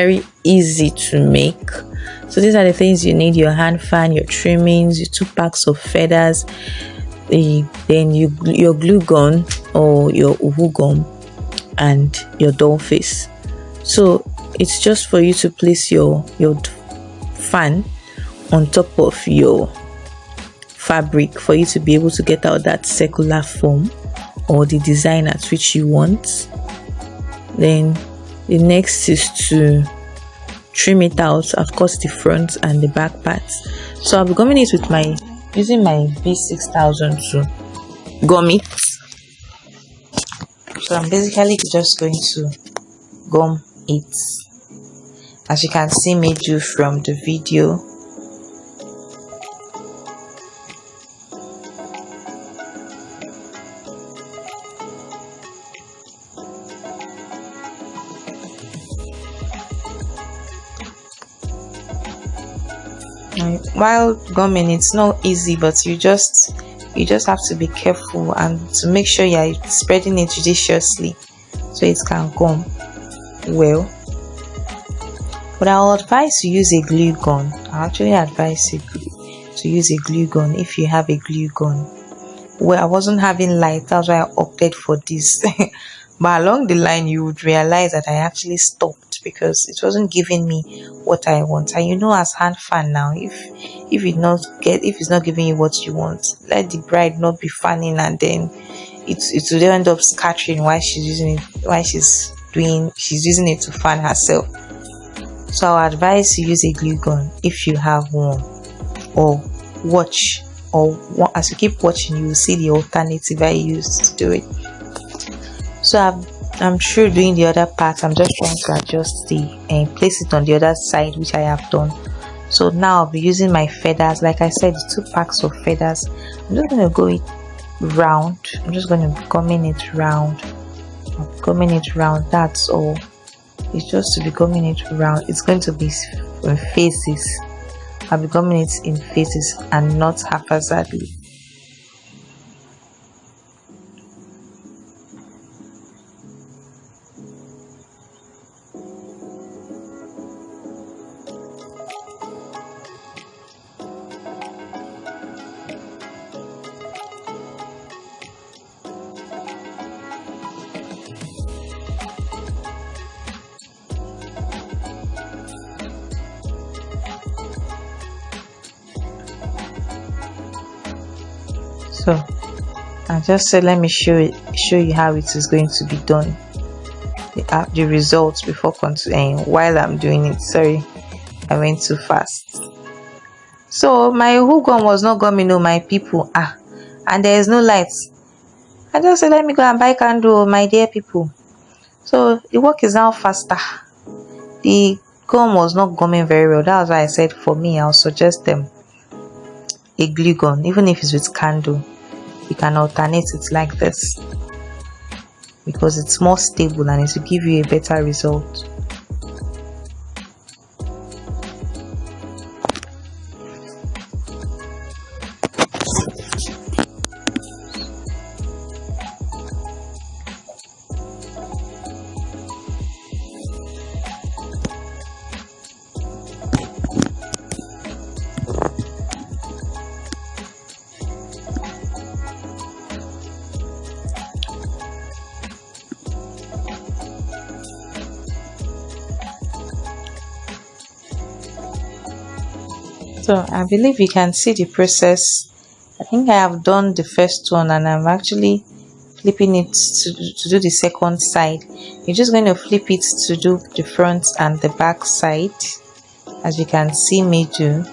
very easy to make. So these are the things you need: your hand fan, your trimmings, your 2 packs of feathers, then your glue gun or your uhu gum, and your doll face. So it's just for you to place your fan on top of your fabric for you to be able to get out that circular form or the design at which you want. Then the next is to trim it out, of course, the front and the back parts. So I'll be gumming it with using my V6000 to gum it. So I'm basically just going to gum it, as you can see me do from the video. While gumming, it's not easy, but you just have to be careful and to make sure you're spreading it judiciously so it can gum well. But I'll advise you use a glue gun. I actually advise you to use a glue gun if you have a glue gun. Well, I wasn't having light, that's why I opted for this. But along the line, you would realize that I actually stopped because it wasn't giving me what I want. And you know, as hand fan now, if it's not giving you what you want, let the bride not be fanning, and then it will end up scattering while she's using it to fan herself. So I advise you use a glue gun if you have one, or watch, as you keep watching, you will see the alternative I used to do it. So I'm sure doing the other part, I'm just trying to adjust and place it on the other side, which I have done. So now I'll be using my feathers. Like I said, 2 packs of feathers. I'm just going to go it round. I'm just going to be gumming it round. Gumming it round, that's all. It's just to be gumming it round. It's going to be in phases. I'll be gumming it in phases and not haphazardly. So I just said, let me show you how it is going to be done, the results before continuing. While I'm doing it, sorry, I went too fast. So my hook gun was not gumming, no, my people, and there is no lights. I just said, let me go and buy candle, my dear people. So the work is now faster. The gum was not gumming very well. That was why I said, for me, I'll suggest them a glue gun. Even if it's with candle, you can alternate it like this because it's more stable and it will give you a better result. So I believe you can see the process. I think I have done the first one and I'm actually flipping it to do the second side. You're just going to flip it to do the front and the back side, as you can see me do.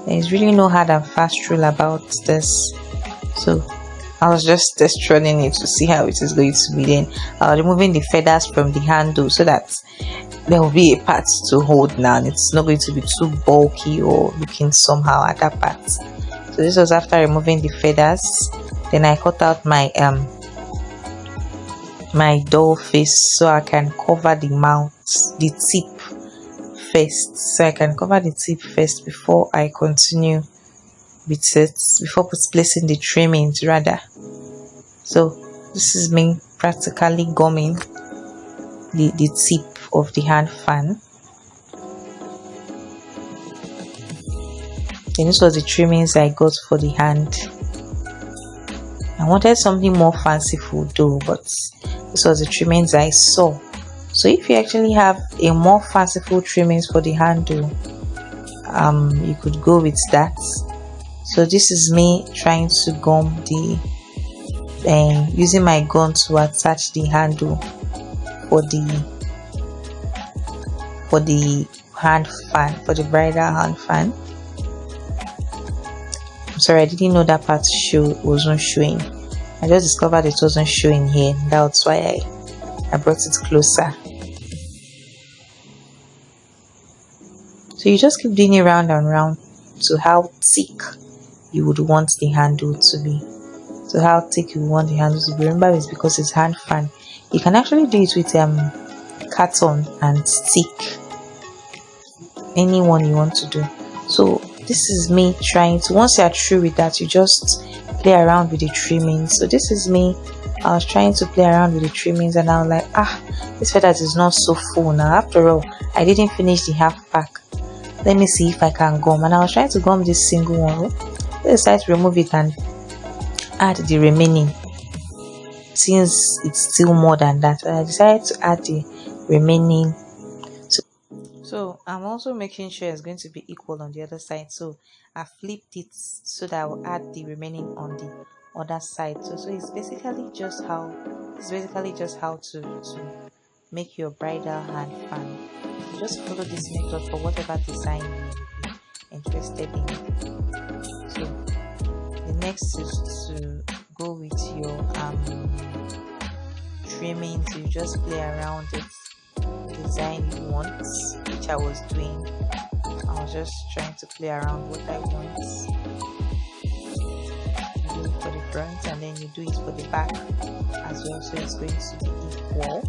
There's really no hard and fast rule about this. So I was just test running it to see how it is going to be. Then removing the feathers from the handle so that there will be a part to hold now and it's not going to be too bulky or looking somehow at that part. So this was after removing the feathers. Then I cut out my my doll face so I can cover the mouth, the tip first. So I can cover the tip first before I continue with it, before placing the trimmings rather. So this is me practically gumming the tip of the hand fan. And this was the trimmings I got for the hand. I wanted something more fanciful though, but this was the trimmings I saw. So if you actually have a more fanciful trimmings for the handle, you could go with that. So this is me trying to gum the using my gun to attach the handle for the hand fan, for the bridal hand fan. I'm sorry, I didn't know that part wasn't showing. I just discovered it wasn't showing here. That's why I brought it closer. So you just keep doing it round and round to how thick you would want the handle to be. So how thick you want the handle to be. Remember, it's because it's hand fan. You can actually do it with carton and stick, any one you want to do. So this is me trying to, once you are through with that, you just play around with the trimmings. So this is me, I was trying to play around with the trimmings, and I was like, this feathers is not so full now. After all, I didn't finish the half pack. Let me see if I can gum. And I was trying to gum this single one. I decided to remove it and add the remaining, since it's still more than that. I decided to add the remaining. So I'm also making sure it's going to be equal on the other side. So I flipped it so that I will add the remaining on the other side. So it's basically just how to make your bridal hand fan. You just follow this method for whatever design you may be interested in. So the next is to go with your trimming. So you just play around it, design you want, which I was doing. I was just trying to play around what I want. You do it for the front and then you do it for the back as well, so it's going to be equal.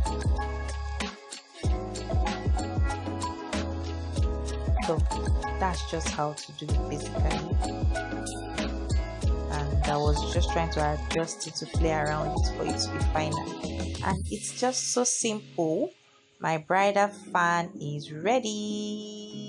So that's just how to do it basically, and I was just trying to adjust it to play around it for it to be final. And it's just so simple. My bridal fan is ready.